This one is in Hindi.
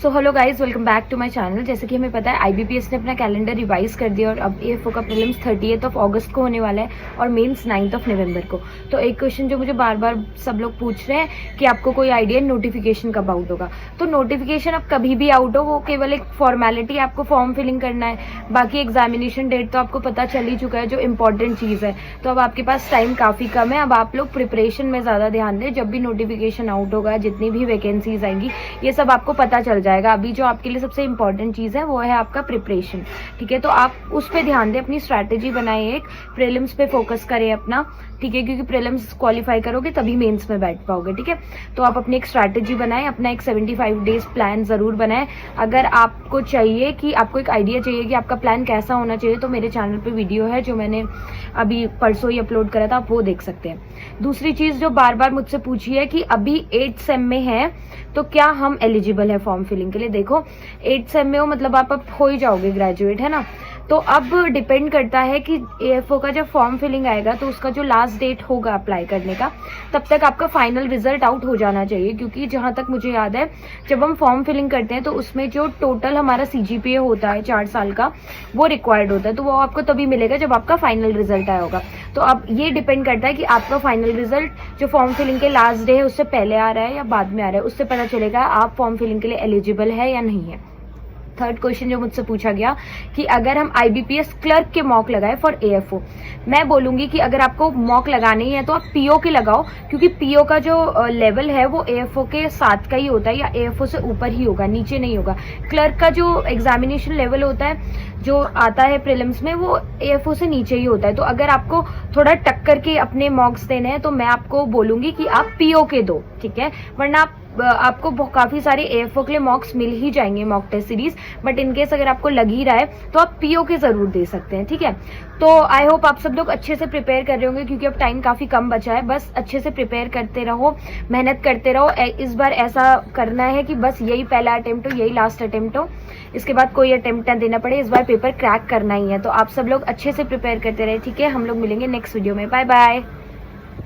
So hello guys, welcome back to my channel. जैसे कि हमें पता है आईबीपीएस ने अपना कैलेंडर रिवाइज कर दिया और अब एएफओ का प्रीलिम्स 30 अगस्त को होने वाला है और मेंस 9 नवंबर को। तो एक क्वेश्चन जो मुझे बार बार सब लोग पूछ रहे हैं कि आपको कोई आइडिया नोटिफिकेशन कब आउट होगा। तो नोटिफिकेशन अब कभी भी आउट हो, वो केवल एक फॉर्मेलिटी, आपको फॉर्म फिलिंग करना है। बाकी एग्जामिनेशन डेट तो आपको पता चल ही चुका है, जो इंपॉर्टेंट चीज़ है। तो अब आपके पास टाइम काफ़ी कम है। अब आप लोग प्रिपरेशन में ज़्यादा ध्यान दें। जब भी नोटिफिकेशन आउट होगा, जितनी भी वैकेंसीज आएंगी, ये सब आपको पता चल जाएगा। अभी जो आपके लिए सबसे इंपॉर्टेंट चीज़ है वो है आपका प्रिपरेशन। ठीक है, तो आप उस पर ध्यान दें, अपनी स्ट्रैटेजी बनाएं, एक प्रीलिम्स पे फोकस करें अपना। ठीक है, क्योंकि प्रीलिम्स क्वालिफाई करोगे तभी मेंस में बैठ पाओगे। ठीक है, तो आप अपनी एक स्ट्रैटेजी बनाएं, अपना एक 75 डेज प्लान जरूर बनाएं। अगर आपको चाहिए कि आपको एक आइडिया चाहिए कि आपका प्लान कैसा होना चाहिए, तो मेरे चैनल पे वीडियो है जो मैंने अभी परसों ही अपलोड करा था, आप वो देख सकते हैं। दूसरी चीज़ जो बार बार मुझसे पूछी है कि अभी 8th सेम में है तो क्या हम एलिजिबल है फॉर्म फिलिंग के लिए। देखो, 8th सेम में हो मतलब आप अब हो ही जाओगे ग्रेजुएट, है ना। तो अब डिपेंड करता है कि एएफओ का जब फॉर्म फिलिंग आएगा तो उसका जो लास्ट डेट होगा अप्लाई करने का, तब तक आपका फाइनल रिजल्ट आउट हो जाना चाहिए। क्योंकि जहां तक मुझे याद है, जब हम फॉर्म फिलिंग करते हैं तो उसमें जो टोटल हमारा सीजीपीए होता है 4 साल का, वो रिक्वायर्ड होता है। तो वो आपको तभी मिलेगा जब आपका फाइनल रिजल्ट आया होगा। तो अब ये डिपेंड करता है कि आपका फाइनल रिजल्ट जो फॉर्म फिलिंग के लास्ट डे है उससे पहले आ रहा है या बाद में आ रहा है। उससे पता चलेगा आप फॉर्म फिलिंग के लिए एलिजिबल है या नहीं है। थर्ड क्वेश्चन जो मुझसे पूछा गया कि अगर हम आईबीपीएस क्लर्क के मॉक लगाए फॉर एएफओ, मैं बोलूंगी कि अगर आपको मॉक लगाने ही है तो आप पीओ के लगाओ। क्योंकि पीओ का जो लेवल है वो एएफओ के साथ का ही होता है या एएफओ से ऊपर ही होगा, नीचे नहीं होगा। क्लर्क का जो एग्जामिनेशन लेवल होता है जो आता है प्रीलिम्स में, वो एएफओ से नीचे ही होता है। तो अगर आपको थोड़ा टक्कर के अपने मॉक्स देने हैं तो मैं आपको बोलूंगी कि आप पीओ के दो। ठीक है, वरना आपको काफी सारे एएफओ के लिए मॉक्स मिल ही जाएंगे, mock test series. But in case अगर आपको लग ही रहा है तो आप पीओ के जरूर दे सकते हैं। ठीक है, तो आई होप आप सब लोग अच्छे से प्रिपेयर कर रहे होंगे, क्योंकि अब टाइम काफी कम बचा है। बस अच्छे से प्रिपेयर करते रहो, मेहनत करते रहो। इस बार ऐसा करना है कि बस यही पहला अटेम्प्ट हो, यही लास्ट अटेम्प्ट हो, इसके बाद कोई अटेम्प्ट ना देना पड़े। इस बार पेपर क्रैक करना ही है। तो आप सब लोग अच्छे से प्रिपेयर करते रहे। ठीक है, हम लोग मिलेंगे नेक्स्ट वीडियो में। Bye bye.